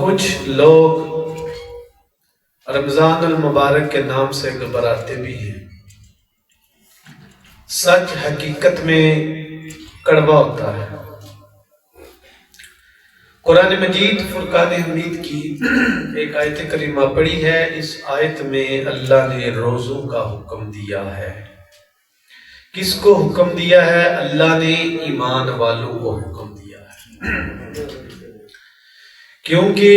کچھ لوگ رمضان المبارک کے نام سے گھبراتے بھی ہیں۔ سچ حقیقت میں کڑوا ہوتا ہے۔ قرآن مجید فرقان حمید کی ایک آیت کریمہ پڑھی ہے۔ اس آیت میں اللہ نے روزوں کا حکم دیا ہے۔ کس کو حکم دیا ہے؟ اللہ نے ایمان والوں کو حکم دیا ہے، کیونکہ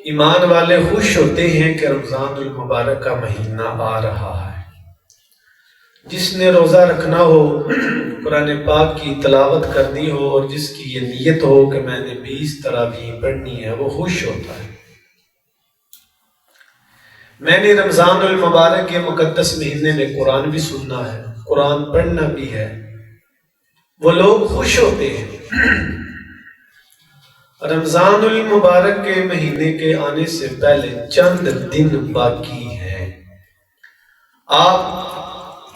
ایمان والے خوش ہوتے ہیں کہ رمضان المبارک کا مہینہ آ رہا ہے۔ جس نے روزہ رکھنا ہو، قرآن پاک کی تلاوت کرنی ہو اور جس کی یہ نیت ہو کہ میں نے 20 تراویح پڑھنی ہے، وہ خوش ہوتا ہے۔ میں نے رمضان المبارک کے مقدس مہینے میں قرآن بھی سننا ہے، قرآن پڑھنا بھی ہے، وہ لوگ خوش ہوتے ہیں۔ رمضان المبارک کے مہینے کے آنے سے پہلے چند دن باقی ہیں۔ آپ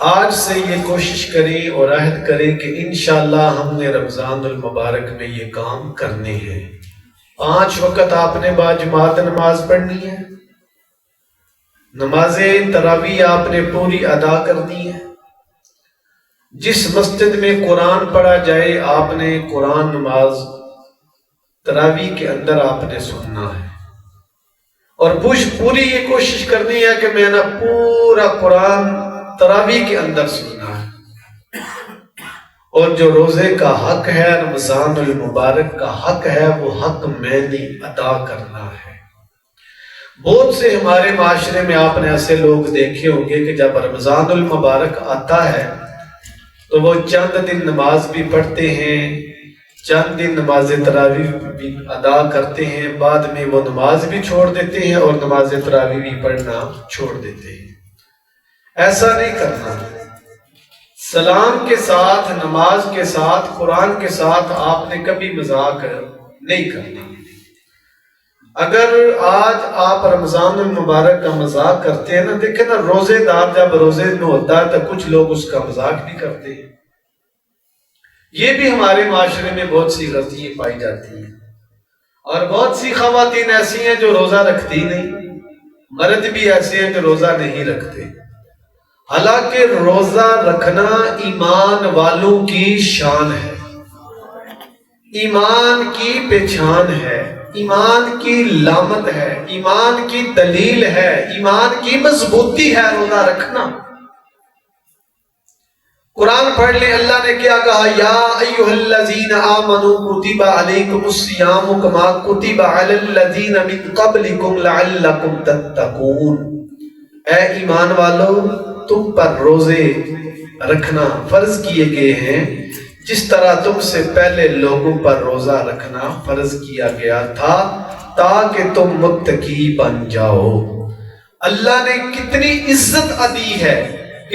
آج سے یہ کوشش کریں اور عہد کریں کہ انشاءاللہ ہم نے رمضان المبارک میں یہ کام کرنے ہیں۔ 5 وقت آپ نے باجماعت نماز پڑھنی ہے، نماز تراویح آپ نے پوری ادا کرنی ہے۔ جس مسجد میں قرآن پڑھا جائے آپ نے قرآن نماز تراویح کے اندر آپ نے سننا ہے، اور پوری یہ کوشش کرنی ہے کہ میں نے پورا قرآن تراویح کے اندر سننا ہے۔ اور جو روزے کا حق ہے، رمضان المبارک کا حق ہے، وہ حق میں نے ادا کرنا ہے۔ بہت سے ہمارے معاشرے میں آپ نے ایسے لوگ دیکھے ہوں گے کہ جب رمضان المبارک آتا ہے تو وہ چند دن نماز بھی پڑھتے ہیں، چند دن نماز تراویح بھی ادا کرتے ہیں، بعد میں وہ نماز بھی چھوڑ دیتے ہیں اور نماز تراویح بھی پڑھنا چھوڑ دیتے ہیں۔ ایسا نہیں کرنا۔ سلام کے ساتھ، نماز کے ساتھ، قرآن کے ساتھ آپ نے کبھی مذاق نہیں کرنا۔ اگر آج آپ رمضان المبارک کا مذاق کرتے ہیں نا، دیکھیں نا، روزے دار جب روزے میں ہوتا ہے تو کچھ لوگ اس کا مذاق بھی کرتے ہیں۔ یہ بھی ہمارے معاشرے میں بہت سی غلطیاں پائی جاتی ہیں، اور بہت سی خواتین ایسی ہیں جو روزہ رکھتی نہیں، مرد بھی ایسے ہیں جو روزہ نہیں رکھتے۔ حالانکہ روزہ رکھنا ایمان والوں کی شان ہے، ایمان کی پہچان ہے، ایمان کی علامت ہے، ایمان کی دلیل ہے، ایمان کی مضبوطی ہے روزہ رکھنا۔ قرآن پڑھ لیں، اللہ نے کیا کہا؟ یا ایھا الذین آمنوا کتب علیکم الصیام کما کتب علی الذین من قبلکم لعلکم تتقون۔ اے ایمان والو، تم پر روزے رکھنا فرض کیے گئے ہیں جس طرح تم سے پہلے لوگوں پر روزہ رکھنا فرض کیا گیا تھا تاکہ تم متقی بن جاؤ۔ اللہ نے کتنی عزت دی ہے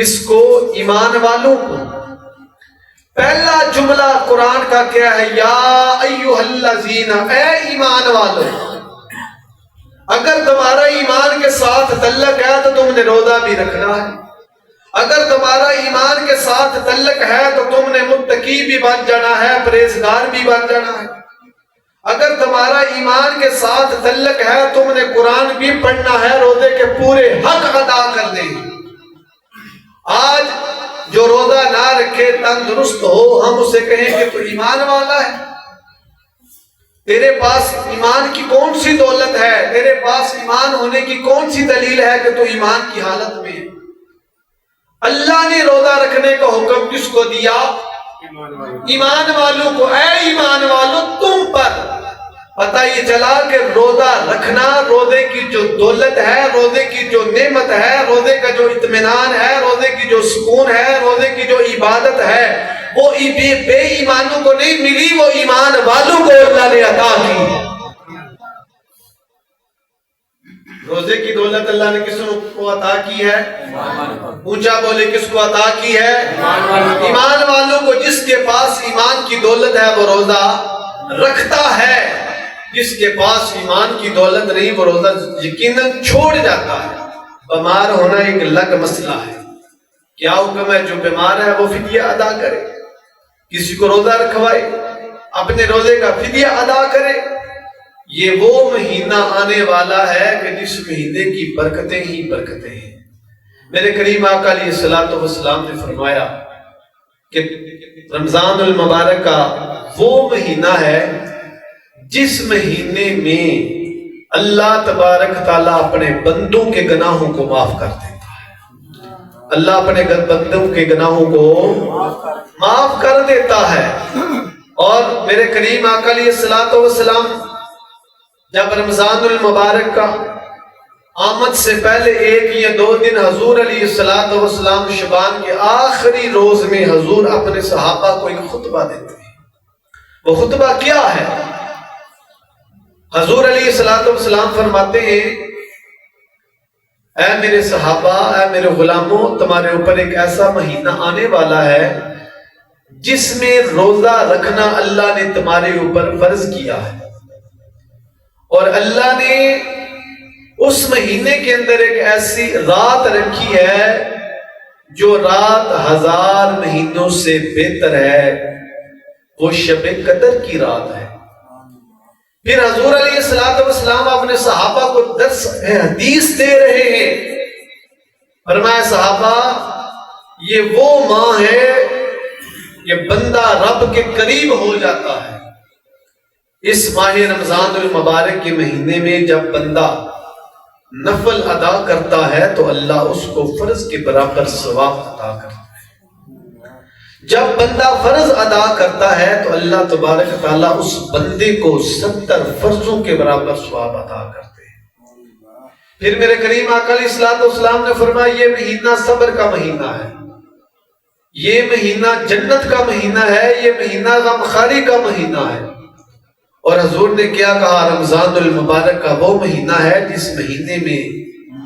اس کو؟ ایمان والوں کو۔ پہلا جملہ قرآن کا کیا ہے؟ یا ایھا الذین، اے ایمان والو۔ اگر تمہارا ایمان کے ساتھ تعلق ہے تو تم نے روزہ بھی رکھنا ہے، اگر تمہارا ایمان کے ساتھ تعلق ہے تو تم نے متقی بھی بن جانا ہے، پرہیزگار بھی بن جانا ہے۔ اگر تمہارا ایمان کے ساتھ تعلق ہے تم نے قرآن بھی پڑھنا ہے، روزے کے پورے حق ادا کرنے ہیں۔ آج جو روزہ نہ رکھے، تندرست ہو، ہم اسے کہیں کہ تو ایمان والا ہے۔ تیرے پاس ایمان کی کون سی دولت ہے؟ تیرے پاس ایمان ہونے کی کون سی دلیل ہے کہ تو ایمان کی حالت میں؟ اللہ نے روزہ رکھنے کا حکم کس کو دیا؟ ایمان والوں کو۔ اے ایمان والوں، تم پر پتہ یہ چلا کہ روزہ رکھنا، روزے کی جو دولت ہے، روزے کی جو نعمت ہے، روزے کا جو اطمینان ہے، روزے کی جو سکون ہے، روزے کی جو عبادت ہے، وہ بے ایمانوں کو نہیں ملی، وہ ایمان والوں کو اللہ نے عطا کی۔ روزے کی دولت اللہ نے کس کو عطا کی ہے؟ اونچا بولے، کس کو عطا کی ہے؟ ایمان والوں کو۔ جس کے پاس ایمان کی دولت ہے وہ روزہ رکھتا ہے، جس کے پاس ایمان کی دولت نہیں وہ روزہ یقیناً چھوڑ جاتا ہے۔ بیمار ہونا ایک الگ مسئلہ ہے، کیا حکم ہے؟ جو بیمار ہے وہ فدیہ ادا کرے، کسی کو روزہ رکھوائے، اپنے روزے کا فدیہ ادا کرے۔ یہ وہ مہینہ آنے والا ہے کہ جس مہینے کی برکتیں ہی برکتیں ہیں۔ میرے کریم آقا علیہ الصلوۃ والسلام نے فرمایا کہ رمضان المبارک کا وہ مہینہ ہے جس مہینے میں اللہ تبارک تعالیٰ اپنے بندوں کے گناہوں کو معاف کر دیتا ہے۔ اللہ اپنے بندوں کے گناہوں کو معاف کر دیتا ہے۔ اور میرے کریم آقا علیہ الصلوۃ والسلام جب رمضان المبارک کا آمد سے پہلے 1 یا 2 دن حضور علیہ الصلوۃ والسلام شعبان کے آخری روز میں حضور اپنے صحابہ کو ایک خطبہ دیتے ہیں۔ وہ خطبہ کیا ہے؟ حضور علیہ الصلوۃ والسلام فرماتے ہیں، اے میرے صحابہ، اے میرے غلاموں، تمہارے اوپر ایک ایسا مہینہ آنے والا ہے جس میں روزہ رکھنا اللہ نے تمہارے اوپر فرض کیا ہے، اور اللہ نے اس مہینے کے اندر ایک ایسی رات رکھی ہے جو رات 1000 مہینوں سے بہتر ہے، وہ شب قدر کی رات ہے۔ پھر حضور علیہ الصلوۃ والسلام اپنے صحابہ کو درس حدیث دے رہے ہیں۔ فرمایا صحابہ، یہ وہ ماہ ہے کہ بندہ رب کے قریب ہو جاتا ہے۔ اس ماہ رمضان المبارک کے مہینے میں جب بندہ نفل ادا کرتا ہے تو اللہ اس کو فرض کے برابر ثواب عطا کرتا ہے۔ جب بندہ فرض ادا کرتا ہے تو اللہ تبارک تعالیٰ اس بندے کو 70 فرضوں کے برابر ثواب عطا کرتے ہیں۔ پھر میرے کریم آقا علیہ الصلوۃ والسلام نے فرمایا یہ مہینہ صبر کا مہینہ ہے، یہ مہینہ جنت کا مہینہ ہے، یہ مہینہ غمخواری کا مہینہ ہے۔ اور حضور نے کیا کہا؟ رمضان المبارک کا وہ مہینہ ہے جس مہینے میں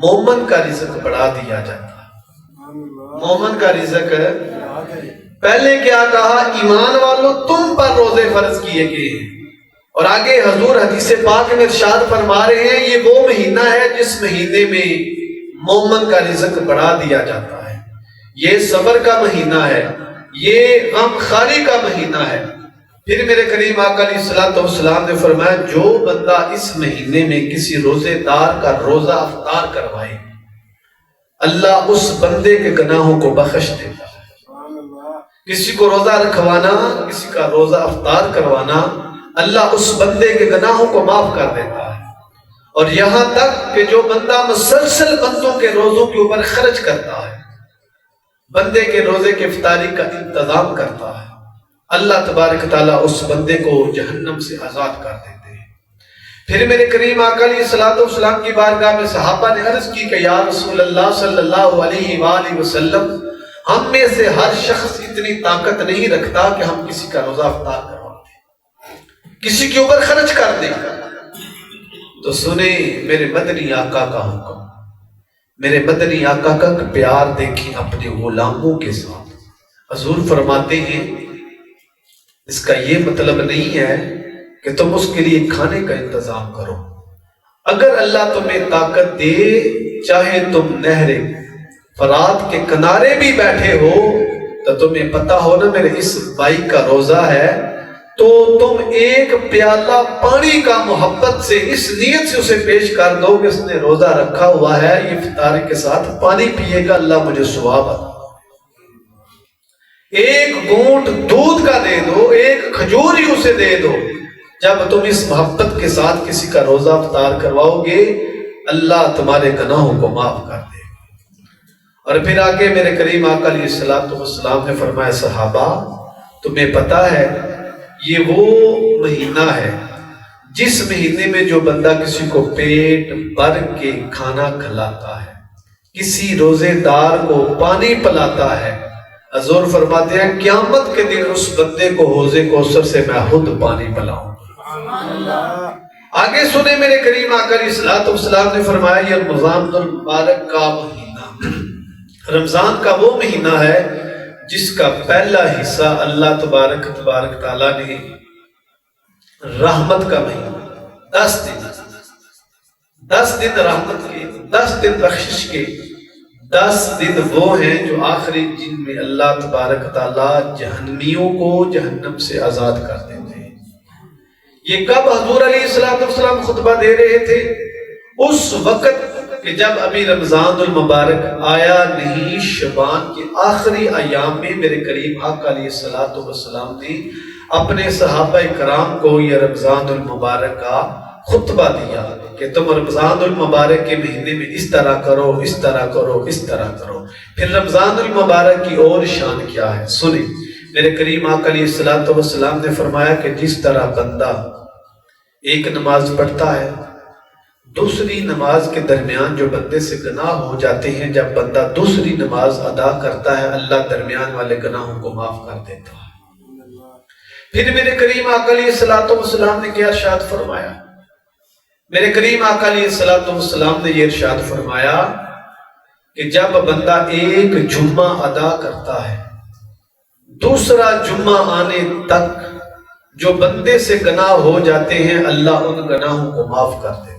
مومن کا رزق بڑھا دیا جاتا ہے۔ مومن کا رزق پہلے کیا کہا؟ ایمان والو تم پر روزے فرض کیے گئے ہیں، اور آگے حضور حدیث پاک میں ارشاد فرما رہے ہیں یہ وہ مہینہ ہے جس مہینے میں مومن کا رزق بڑھا دیا جاتا ہے، یہ صبر کا مہینہ ہے، یہ غمخواری کا مہینہ ہے۔ پھر میرے کریم آقا علیہ الصلوۃ والسلام نے فرمایا جو بندہ اس مہینے میں کسی روزے دار کا روزہ افطار کروائے اللہ اس بندے کے گناہوں کو بخش دیتا ہے۔ کسی کو روزہ رکھوانا، کسی کا روزہ افطار کروانا، اللہ اس بندے کے گناہوں کو معاف کر دیتا ہے۔ اور یہاں تک کہ جو بندہ مسلسل بندوں کے روزوں کے اوپر خرچ کرتا ہے، بندے کے روزے کے افطاری کا انتظام کرتا ہے، اللہ تبارک تعالیٰ اس بندے کو جہنم سے آزاد کر دیتے ہیں۔ پھر میرے کریم آقا علیہ الصلوۃ والسلام کی بارگاہ میں صحابہ نے عرض کی کہ یا رسول اللہ صلی اللہ علیہ وآلہ وسلم، ہم میں سے ہر شخص اتنی طاقت نہیں رکھتا کہ ہم کسی کا روزہ افطار کروا دیں، کسی کے اوپر خرچ کر دیں۔ تو سنیں میرے مدنی آقا کا حکم، میرے مدنی آقا کا پیار دیکھیں اپنے غلاموں کے ساتھ۔ حضور فرماتے ہیں اس کا یہ مطلب نہیں ہے کہ تم اس کے لیے کھانے کا انتظام کرو، اگر اللہ تمہیں طاقت دے، چاہے تم نہر فرات کے کنارے بھی بیٹھے ہو تو تمہیں پتا ہو نا میرے اس بھائی کا روزہ ہے، تو تم ایک پیالہ پانی کا محبت سے اس نیت سے اسے پیش کر دو کہ اس نے روزہ رکھا ہوا ہے، یہ افطاری کے ساتھ پانی پیے گا، اللہ مجھے ثواب عطا۔ ایک گھونٹ دودھ کا دے دو، ایک کھجور ہی اسے دے دو۔ جب تم اس محبت کے ساتھ کسی کا روزہ افطار کرواؤ گے اللہ تمہارے گناہوں کو معاف کر دے گا۔ اور پھر آگے میرے کریم آقا علیہ الصلوۃ والسلام نے فرمایا صحابہ، تمہیں پتا ہے یہ وہ مہینہ ہے جس مہینے میں جو بندہ کسی کو پیٹ بھر کے کھانا کھلاتا ہے، کسی روزے دار کو پانی پلاتا ہے، حضور فرماتے ہیں قیامت کے دن اس بندے کو حوض کوثر سے میں خود پانی پلاؤں۔ آگے سنیں میرے کریم آقا علیہ الصلوۃ والسلام نے فرمایا یہ رمضان المبارک کا مہینہ، رمضان کا وہ مہینہ ہے جس کا پہلا حصہ اللہ تبارک تعالیٰ نے رحمت کا مہینہ، 10 دن رحمت کے، 10 دن بخشش کے، 10 دن وہ ہیں جو آخری جن میں اللہ تبارک تعالیٰ جہنمیوں کو جہنم سے آزاد کر دیتے ہیں۔ یہ کب حضور علیہ السلام خطبہ دے رہے تھے؟ اس وقت کہ جب ابھی رمضان المبارک آیا نہیں، شعبان کے آخری ایام میں میرے کریم آقا علیہ السلام نے اپنے صحابہ کرام کو یہ رمضان المبارک کا خطبہ دیا کہ تم رمضان المبارک کے مہینے میں اس طرح کرو، اس طرح کرو، اس طرح کرو۔ پھر رمضان المبارک کی اور شان کیا ہے سنیں۔ میرے کریم آقا علیہ السلام نے فرمایا کہ جس طرح بندہ ایک نماز پڑھتا ہے، دوسری نماز کے درمیان جو بندے سے گناہ ہو جاتے ہیں، جب بندہ دوسری نماز ادا کرتا ہے اللہ درمیان والے گناہوں کو معاف کر دیتا ہے۔ پھر میرے کریم آقا علیہ السلام نے کیا ارشاد فرمایا؟ میرے کریم آقا علیہ السلام نے یہ ارشاد فرمایا کہ جب بندہ ایک جمعہ ادا کرتا ہے، دوسرا جمعہ آنے تک جو بندے سے گناہ ہو جاتے ہیں اللہ ان گناہوں کو معاف کر دیتا ہے۔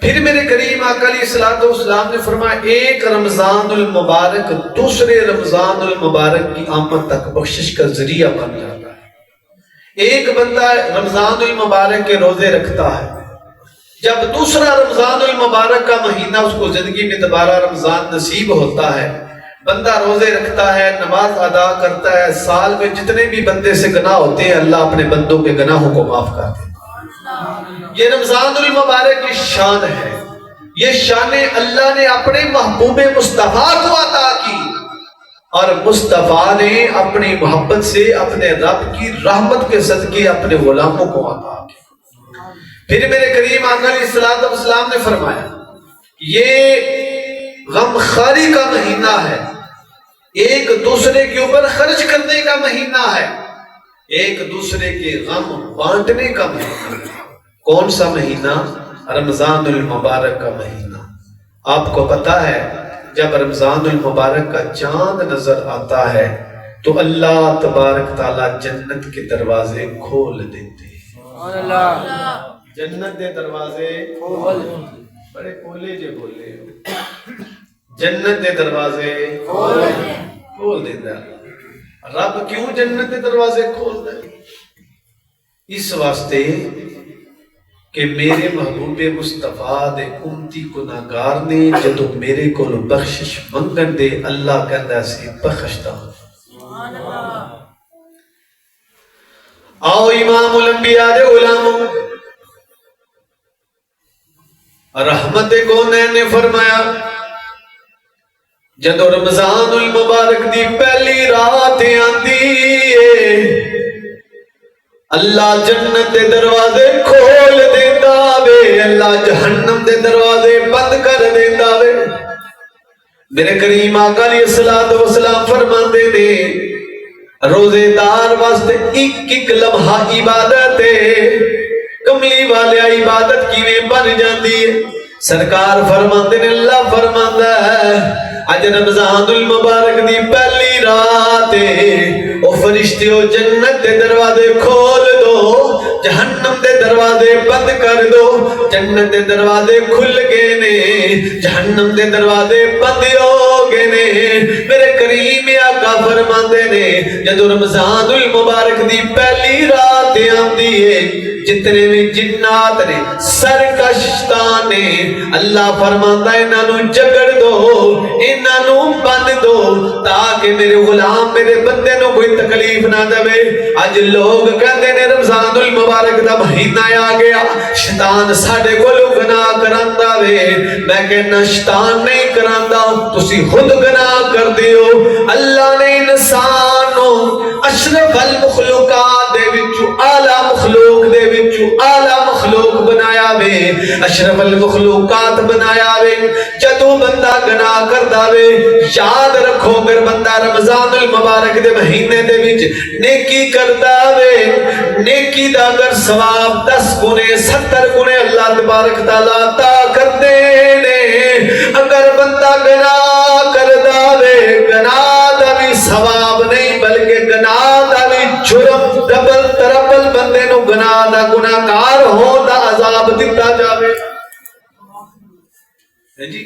پھر میرے کریم آقا علیہ السلام نے فرمایا ایک رمضان المبارک دوسرے رمضان المبارک کی آمد تک بخشش کا ذریعہ بن جاتا ہے۔ ایک بندہ رمضان المبارک کے روزے رکھتا ہے، جب دوسرا رمضان المبارک کا مہینہ اس کو زندگی میں دوبارہ رمضان نصیب ہوتا ہے، بندہ روزے رکھتا ہے، نماز ادا کرتا ہے، سال میں جتنے بھی بندے سے گناہ ہوتے ہیں اللہ اپنے بندوں کے گناہوں کو معاف کر دیتا ہے۔ یہ رمضان المبارک کی شان ہے، یہ شان اللہ نے اپنے محبوب مصطفیٰ کو عطا کی، اور مصطفیٰ نے اپنی محبت سے اپنے رب کی رحمت کے صدقے اپنے غلاموں کو عطا کی۔ پھر میرے کریم آقا علیہ السلام نے فرمایا یہ غم خاری کا مہینہ ہے، ایک دوسرے کے اوپر خرچ کرنے کا مہینہ ہے، ایک دوسرے کے غم بانٹنے کا مہینہ ہے۔ کون سا مہینہ؟ رمضان المبارک کا مہینہ۔ آپ کو پتا ہے جب رمضان المبارک کا چاند نظر آتا ہے تو اللہ تبارک تعالیٰ جنت کے دروازے کھول دیتے ہیں۔ جنت دے دروازے بڑے کھولے جے بولے، جنت دے دروازے کھول دیتا ہے۔ رب کیوں جنت دے دروازے کھول دے؟ اس واسطے کہ میرے محبوب مصطفیٰ دے امتی گناہگار نے جدو میرے کو بخشش منگن دے اللہ کہندا سی بخشتا ہوں۔ آؤ امام الانبیاء دے غلاموں، رحمت کونین نے فرمایا جدو رمضان المبارک دی پہلی رات آندی ہے اللہ جنت دے دروازے کھول دیتا وے، اللہ جہنم دے دروازے بند کر دیتا وے۔ میرے کریم آقا علیہ السلام فرماندے نے روزے دار واسطے ایک ایک لمحہ عبادت ہے، کملی والے عبادت کیویں بن جاندی ہے؟ سرکار فرماندے نے اللہ فرماندا ہے اج رمضان المبارک دی پہلی رات ہے، او فرشتیو جنت دے دروازے کھول دو، جہنم دے دروازے بند کر دو۔ جنت دے دروازے کھل گئے نے، جہنم دے دروازے بند ہو گئے نے۔ میرے کریم آقا فرماندے نے جدو رمضان المبارک دی پہلی رات آندی ہے جتنے بھی جنات نے سرکشتان نے اللہ فرماندا انہاں نو جگڑ دو، انہاں نو بند دو تاکہ میرے غلام میرے بندے نو کوئی تکلیف نہ دے۔ اج لوگ کہندے نے رمضان المبارک دا مہینہ آ گیا، شیطان ساڈے کولوں گناہ کراندا وے۔ میں کہنا شیطان نہیں کراندا، تسی خود گناہ کر دیو۔ اللہ نے انسان نو اشرف المخلوقات دے وچوں اعلی مخلوق دے وچوں اعلی مخلوق بنایا وے، اشرف المخلوقات بنایا وے۔ جدوں بندہ گناہ کردا وے یاد رکھو اگر بندہ رمضان المبارک دے مہینے دے وچ نیکی کردا وے، نیکی دا اگر ثواب 10 گنے 70 گنے اللہ تبارک تعالیٰ عطا کردے نے۔ اگر بندہ گناہ کردا وے گناہ دا بھی ثواب نہیں بلکہ گناہ دا بھی جرم ڈبل تربل بندے نو گناہ دا گناہگار ہون دا عذاب دتا جاوے۔ جی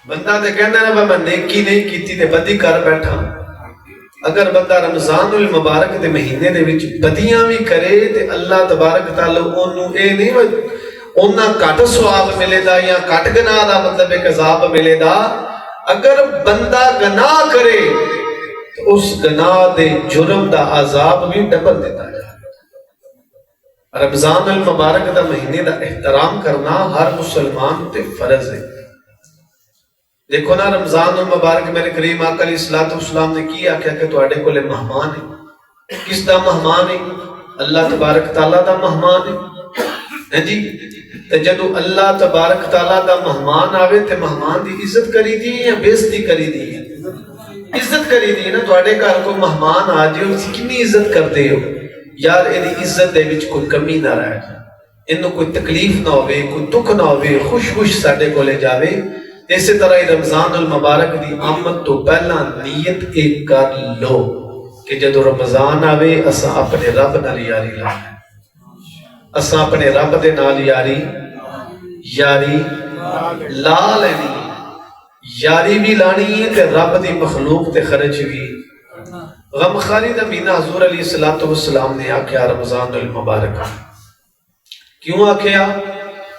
بندہ تے کہندا نا میں نیکی نہیں کیتی تے بدی کر بیٹھا، اگر بندہ رمضان المبارک دے مہینے دے وچ بدیاں بھی کرے تے اللہ تبارک تعالی اونوں اے نہیں اونا کٹ ثواب ملے دا یا کٹ گناہ دا مطلب ایک عذاب ملے دا. اگر بندہ گناہ کرے تو اس گناہ دے جرم دا عذاب بھی ڈبل دیتا ہے. رمضان المبارک دا مہینے دا احترام کرنا ہر مسلمان تے فرض ہے. دیکھو نا رمضان المبارک میرے کریم آقا علیہ الصلوۃ والسلام نے کی آکھیا کہ تواڈے کولے مہمان ہے. کس دا مہمان ہے؟ اللہ تبارک تعالیٰ دا مہمان ہے جی. تے جدو اللہ تبارک تعالیٰ دا مہمان آوے تے مہمان دی عزت کری دی یا بےزتی کری دی؟ عزت کری دی نا. تواڈے گھر کوئی مہمان آ جائے اس کی کتنی عزت کرتے ہو یار. یہ عزت دے وچ کوئی کمی نہ رہ جائے, انہوں کوئی تکلیف نہ ہوئے, کوئی دکھ نہ ہوئے, خوش خوش ساڈے کولے جاوے. اسی طرح رمضان المبارک دی آمد تو پہلا نیت ایک کر لو کہ جدو رمضان آوے اساں اپنے رب نال یاری لانا, اساں اپنے رب دے نال یاری لا لینی, یاری بھی لانی ہے تے رب دی مخلوق تے خرچ بھی. غمخاری دا مہینہ حضور علیہ الصلوۃ والسلام نے آکھیا رمضان المبارک. کیوں آکھیا؟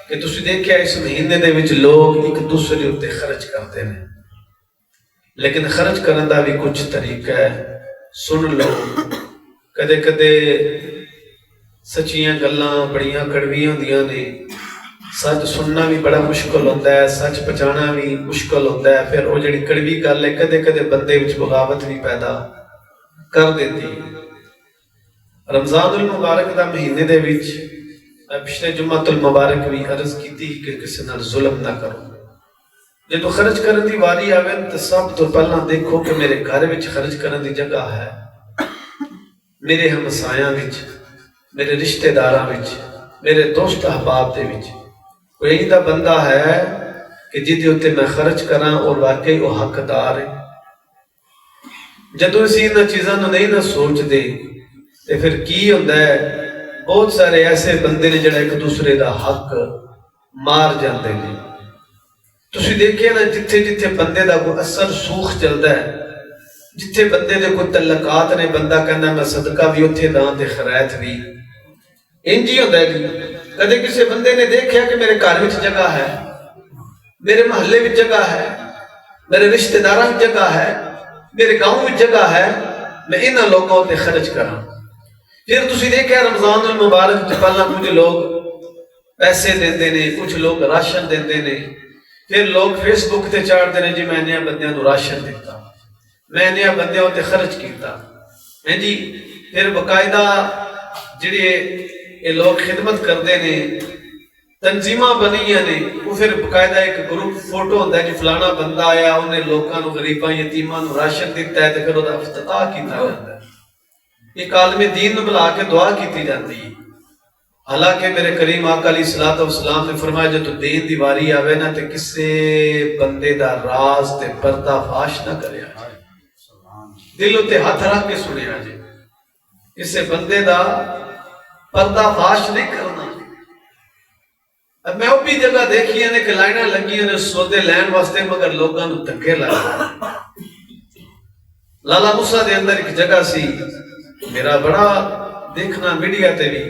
کہ تسی دیکھیا اس مہینے دے وچ لوگ ایک دوسرے اتے خرچ کرتے ہیں, لیکن خرچ کرن دا بھی کچھ طریقہ ہے. سن لو, کدے کدے سچیاں گلاں بڑیاں کڑویاں ہوندیاں نے, سچ سننا بھی بڑا مشکل ہوتا ہے, سچ پہچانا بھی مشکل ہوتا ہے. پھر وہ جڑی کڑوی گل ہے کدے کدے بندے وچ بغاوت بھی پیدا کر دیتی. رمضان المبارک دا مہینے دے وچ میں پچھلے جمعۃ المبارک بھی عرض کیتی کہ کسی نال ظلم نہ کرو. جدو خرچ کرن دی واری آوے تو سب تو پہلا دیکھو کہ میرے گھر وچ خرچ کرن دی جگہ ہے, میرے ہمسایاں وچ, میرے رشتہ داراں وچ, میرے دوست احباب دے وچ کوئی ایسا بندہ ہے کہ جدی اتے میں خرچ کراں اور واقعی وہ حقدار ہے. جدو اسی انہاں چیزاں نو نہیں نہ سوچ دے تے پھر کی ہوندا ہے, بہت سارے ایسے بندے نے جڑا ایک دوسرے دا حق مار جاندے نے. تسی دیکھیں نا جتھے جتھے بندے دا کوئی اثر سوخ چلدا ہے, جتھے بندے دے کوئی تعلقات نے, بندہ کہندا میں صدقہ بھی اتھے داں تے خیرات بھی. انج ہی ہوندا ہے. کدے کسی بندے نے دیکھیا کہ میرے گھر وچ جگہ ہے, میرے محلے وچ جگہ ہے, میرے رشتہ داراں وچ جگہ ہے, میرے گاؤں وچ جگہ ہے, میں انہاں لوگوں تے خرچ کراں. پھر تسی دیکھیا رمضان المبارک تو پہلا کچھ لوگ پیسے دیندے نے, کچھ لوگ راشن دیندے نے. پھر لوگ فیس بک تے چاڑھتے ہیں جی میں انہاں بندیاں نوں راشن دیتا, میں انہاں بندیاں تے خرچ کیتا ہے جی. پھر باقاعدہ جڑے یہ لوگ خدمت کرتے ہیں, تنظیماں بنیاں نے, وہ پھر باقاعدہ ایک گروپ فوٹو ہوتا ہے جی فلانا بندہ آیا انہیں لوگوں کو غریباں یتیماں نوں راشن دیتا ہے تے پھر وہ افتتاح کیتا جاتا ہے. ایک عالم دین نو بلا کے دعا کیتی جاتی ہے. حالانکہ میرے کریم آقا علیہ الصلوۃ والسلام نے فرمایا جو تو دین دی واری آوے نا تے کسے بندے دا راز تے پردہ فاش نہ کریا جائے, دل تے ہاتھ رکھ کے سنیا جائے, کسے بندے دا پردہ فاش نہیں کرنا. اب میں وہ بھی جگہ دیکھی ہے کہ لائنہ لگی ہیں سودے لین واسطے, مگر لوگاں نو دھکے لگا. لالا موسیٰ دے اندر ایک جگہ سی, میرا بڑا دیکھنا میڈیا تے بھی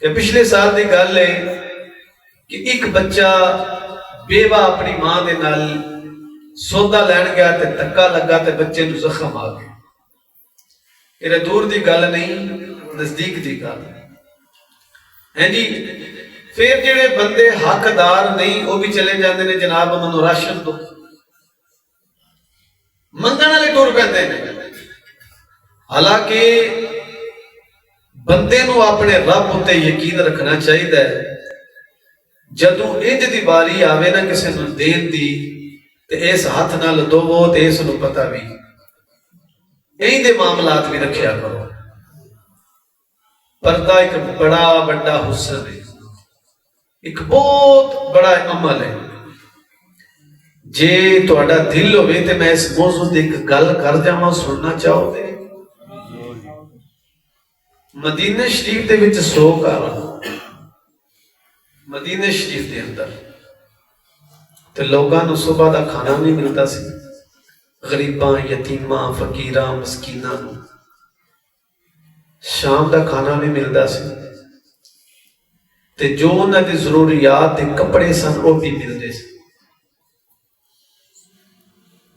کہ پچھلے سال دی گل ہے کہ ایک بچہ بیوہ اپنی ماں دے نال سودا لین گیا تے دھکا لگا تے بچے نو زخم آ گیا. یہ دور دی گل نہیں, نزدیک دی گل ہے جی. پھر جڑے بندے حقدار نہیں وہ بھی چلے جاندے نے جناب منو راشن دو, منگن والے ٹر پیندے نے. حالانکہ بندے نو اپنے رب تے یقین رکھنا چاہیے. جدو انج دی باری آوے نا کسی نو دین دی تے اس ہاتھ نال دوو تے اس نو پتہ بھی یہی دے معاملات بھی رکھیا کرو. پردہ ایک بڑا بڑا حسن ہے, ایک بہت بڑا عمل ہے. جے تہاڈا دل ہوئے تے میں اس موضوع تے ایک گل کر جاواں, سننا چاہو تے مدینہ شریف دے وچ سو گھر, مدینہ شریف دے اندر تے لوگاں نوں صبح دا کھانا نہیں ملتا سی, غریباں یتیماں فقیراں مسکیناں شام دا کھانا بھی ملدا سی تے جو انہاں دی ضروریات دے کپڑے سن وہ بھی ملدے سی،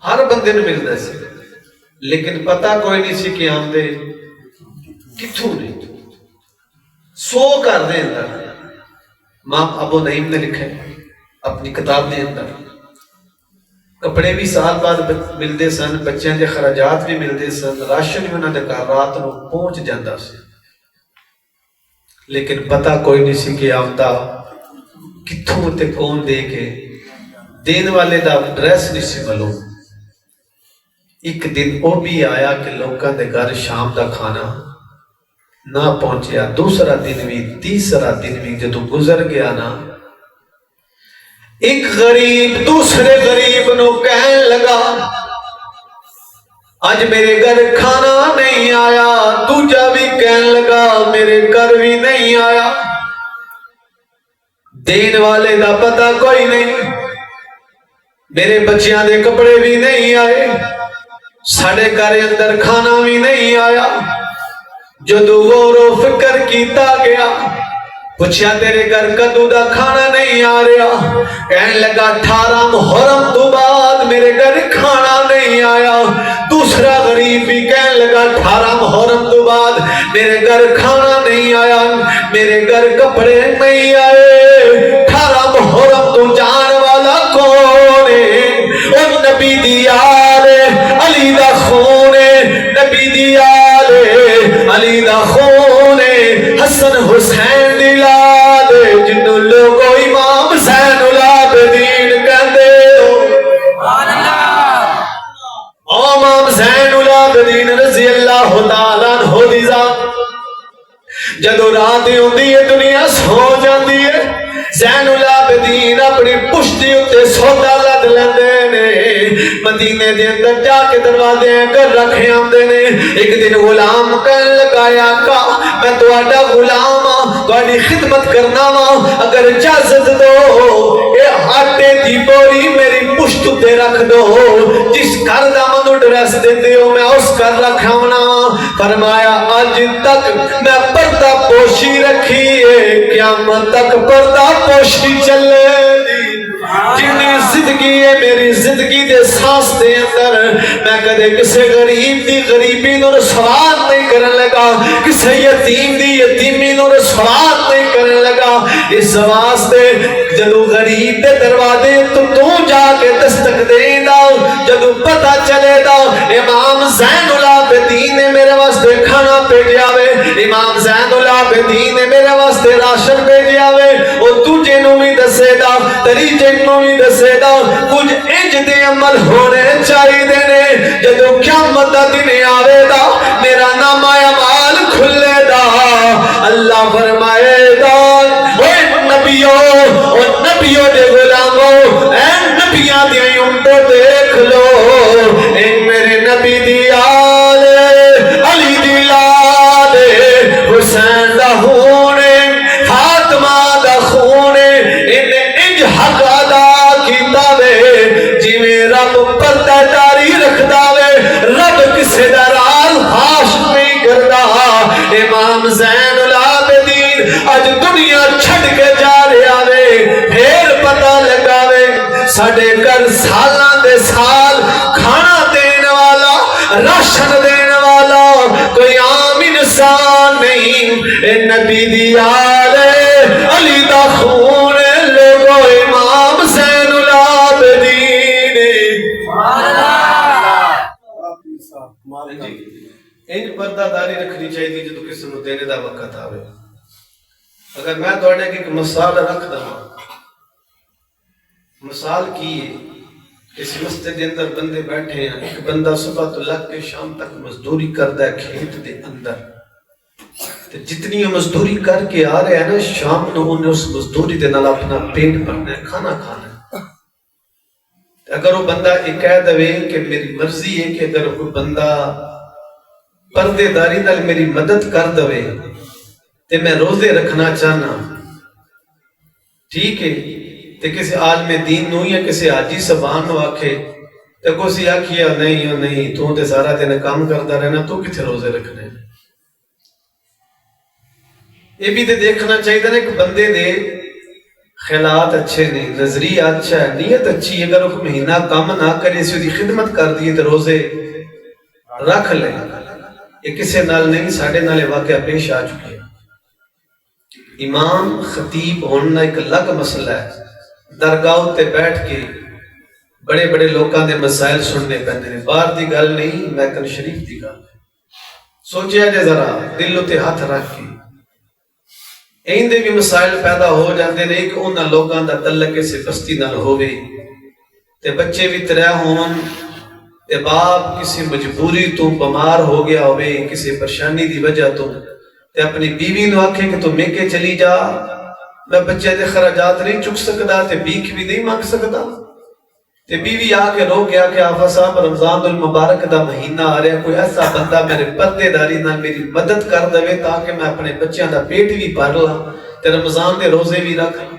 ہر بندے نوں ملدا سی، لیکن پتہ کوئی نہیں سی کہ آندے کتھوں نے۔ سو کر دے اندر امام ابو نعیم نے لکھا ہے اپنی کتاب دے اندر، کپڑے بھی سال بعد ملتے سن، بچوں کے خراجات بھی ملتے سن، راشن بھی انہوں نے گھر رات کو پہنچ جاتا سی، لیکن پتہ کوئی نہیں سی کہ آمدہ کتھوں تے کون دے کے، دین والے دا ڈریس نہیں سی معلوم۔ ایک دن وہ بھی آیا کہ لوگوں دے گھر شام دا کھانا نہ پہنچیا، دوسرا دن بھی تیسرا دن بھی جدو گزر گیا نا، ایک غریب دوسرے غریب نو کہنے لگا آج میرے گھر کھانا نہیں آیا، دوجا بھی کہنے لگا میرے گھر بھی نہیں آیا، دین والے دا پتہ کوئی نہیں، میرے بچیاں دے کپڑے بھی نہیں آئے، ساڑھے گھر اندر کھانا بھی نہیں آیا۔ جدو غور و فکر کیتا گیا، پوچھا تیرے گھر کدو دا کھانا نہیں آ رہا، کہنے لگا 18 محرم تو بعد میرے گھر کھانا نہیں آیا۔ دوسرا غریب بھی کہنے لگا 18 محرم تو بعد میرے گھر کھانا نہیں آیا، میرے گھر کپڑے نہیں آئے۔ 18 محرم تو جان والا کون ہے؟ او نبی دی آل علی دا خون ہے، نبی دی آل علی دا خون ہے، حسن حسین دی لاد جنوں لوگوں امام زین العابدین کہندے ہو۔ امام زین العابدین رضی اللہ تعالیٰ عنہ دی ذات جدو رات ہوندی ہے دنیا سو جاندی ہے، زین العابدین اپنی پشتی اتے سودا لد لیندے نے، مدینے دے اندر جا کے دروازے کر رکھے آمدے نے۔ ایک دن غلام کہنے لگا آقا میں تہاڈا غلام ہاں، تہاڈی خدمت کرنا وا، اگر اجازت دو اے آٹے دی بوری میری پشت تے رکھ دو، جس گھر دا منو ڈریس دیندے ہو میں اس گھر رکھاونا۔ فرمایا آج تک میں پردہ پوشی رکھی ہے، قیامت تک پردہ پوشی چلے دی، جنی زندگی ہے میری زندگی دے سانس دے اندر میں کدے کسے غریب دی غریبی نو رسوات نہیں کرن لگا، کسے یتیم دی یتیمی نو رسوات نہیں کرن لگا۔ اس واسطے جدو غریب دے دروازے تو جا کے دستک دے دا، جدو پتہ چلے دا امام زین العابدین نے میرے واسطے کھانا بھیجیا وے، امام زین العابدین نے میرے واسطے راشن بھیجیا وے، او تجھے نو بھی دسے دا طریقے نو بھی دسے دا، کچھ انج دے عمل ہونے چاہیے نے، جدو قیامت دا دن آوے دا میرا نام اعمال کھلے دا، اللہ فرمائے دا اے نبیوں دے غلاموں، اے نبیاں دی امتو دیکھ لو، اے میرے نبی دی آل علی دی لاد حسین دا خون فاطمہ دا خون، انہیں انج حق ادا کیتا وے جی میں رب پردہ داری رکھدا وے، رب کسے دا راز فاش نہیں کردا۔ امام زین العابدین اج دنیا چھڑ کے جا رہا وے، پھر پتہ لگا وے ساڈے گھر سالاں دے سال کھانا دین والا راشن دین والا کوئی عام انسان نہیں، اے نبی دی آل علی دا خون لوگو امام زین العابدین۔ انج پردہ داری رکھنی چاہیے جدو کسی نو دینے دا وقت آوے۔ اگر میں تھوڑے کی ایک مثال رکھ دا، مثال کی ہے اس مسجد کے اندر بندے بیٹھے ہیں، ایک بندہ صبح تو لگ کے شام تک مزدوری کردا ہے کھیت دے اندر، جتنی مزدوری کر کے آ رہے ہیں نا شام نو انہیں اس مزدوری دے نال اپنا پیٹ بھرنا ہے، کھانا کھانا ہے۔ اگر وہ بندہ ایک کہہ دے کہ میری مرضی ہے کہ اگر کوئی بندہ پردے داری نال میری مدد کر دے تے میں روزے رکھنا چاہنا، ٹھیک ہے، تے کسی عالم دین نو یا کسی حاجی صاحبان نو آکھے تے کوئی آکھیا نہیں تو تے سارا دن کام کرتا رہنا، تو کتنے روزے رکھنے؟ یہ بھی تے دیکھنا چاہیے نا کہ بندے دے خیالات اچھے نے، نظریہ اچھا ہے، نیت اچھی، اگر وہ مہینہ کام نہ کرے اسی دی خدمت کر دیے تو روزے رکھ لیں۔ یہ کسے نال نہیں، ساڑھے نالے واقعہ پیش آ چکے۔ امام خطیب ہونا ایک الگ مسئلہ ہے، درگاہ تے بیٹھ کے بڑے بڑے لوکاں دے مسائل سننے پہنے نے، باہر دی گل نہیں، میکن شریف دی گل۔ سوچیا جے ذرا دل تے ہاتھ رکھ کے، ایندے بھی مسائل پیدا ہو جاندے نے کہ انہاں لوگاں دا تعلق سے بستی نال ہووے، تے بچے بھی ترے ہون، تے باپ کسی مجبوری تو بیمار ہو گیا ہوئے، کسی پریشانی دی وجہ تو، تے اپنی بیوی نو آکھے کہ تو میکے چلی جا، میں بچے دے خراجات نہیں چک سکدا، تے بھیک بھی نہیں مانگ سکدا، تے بیوی آ کے رو گیا کہ آفا صاحب رمضان المبارک دا مہینہ آ رہا، کوئی ایسا بندہ میرے پردے داری نال میری مدد کر دے تاکہ میں اپنے بچیاں دا پیٹ بھی بھر لاں تے رمضان دے روزے بھی رکھ لاں۔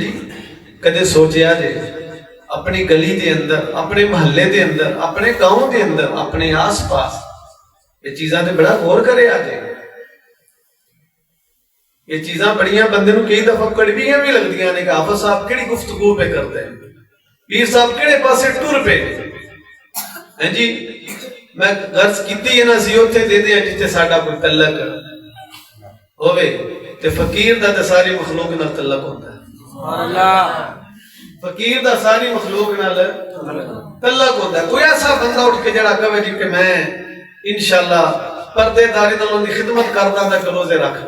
جی کدے سوچیا جے اپنی گلی دے اندر، اپنے محلے دے اندر، اپنے گاؤں دے اندر، اپنے آس پاس یہ چیزاں تے بڑا غور کرے آ جائے۔ یہ چیزاں بڑیاں بندے نو کئی دفعہ کڑویاں بھی لگدیاں نے کہ آفا صاحب کیڑی گفتگو پہ کرتے ہیں، پیر صاحب کیڑے پاسے ٹور پہ ہیں جی۔ میں غرض کیتی ہے نا سی اوتھے دے دے جتے ساڈا کوئی تعلق ہوے تے فقیر دا تے ساری مخلوق نال تعلق ہوندا ہے۔ سبحان اللہ۔ فقیر دا ساری مخلوق نال تعلق ہوندا ہے۔ کوئی ایسا بندہ اٹھ کے جڑا کہے جی کہ میں انشاءاللہ پردے داری نال ان دی خدمت کردا تے روزے رکھ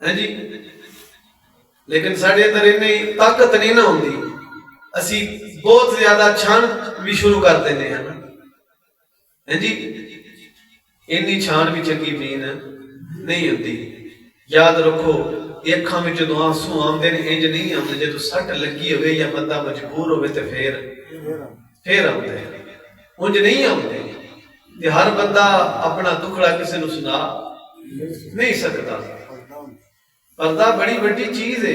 ہاں جی، لیکن ساڑھے اندر انہیں طاقت نہیں نہ ہوندی، اسی بہت زیادہ چھان بھی شروع کر دینے ہیں ہاں جی، انہی چھان بھی چنگی بھی نہیں ہوندی۔ یاد رکھو ایکھاں میں جدو آنسو آمدے نے انج نہیں آمدے، جدو سٹ لگی ہوئے یا بندہ مجبور ہوئے تو پھر آمدے، انج نہیں آمدے۔ کہ ہر بندہ اپنا دکھڑا کسی نو سنا نہیں سکتا۔ پردہ بڑی بڑی چیز ہے،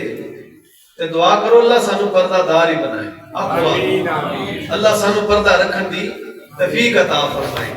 تے دعا کرو اللہ سانو پردہ دار ہی بنائے، اللہ سانو پردہ رکھن دی توفیق عطا فرمائے۔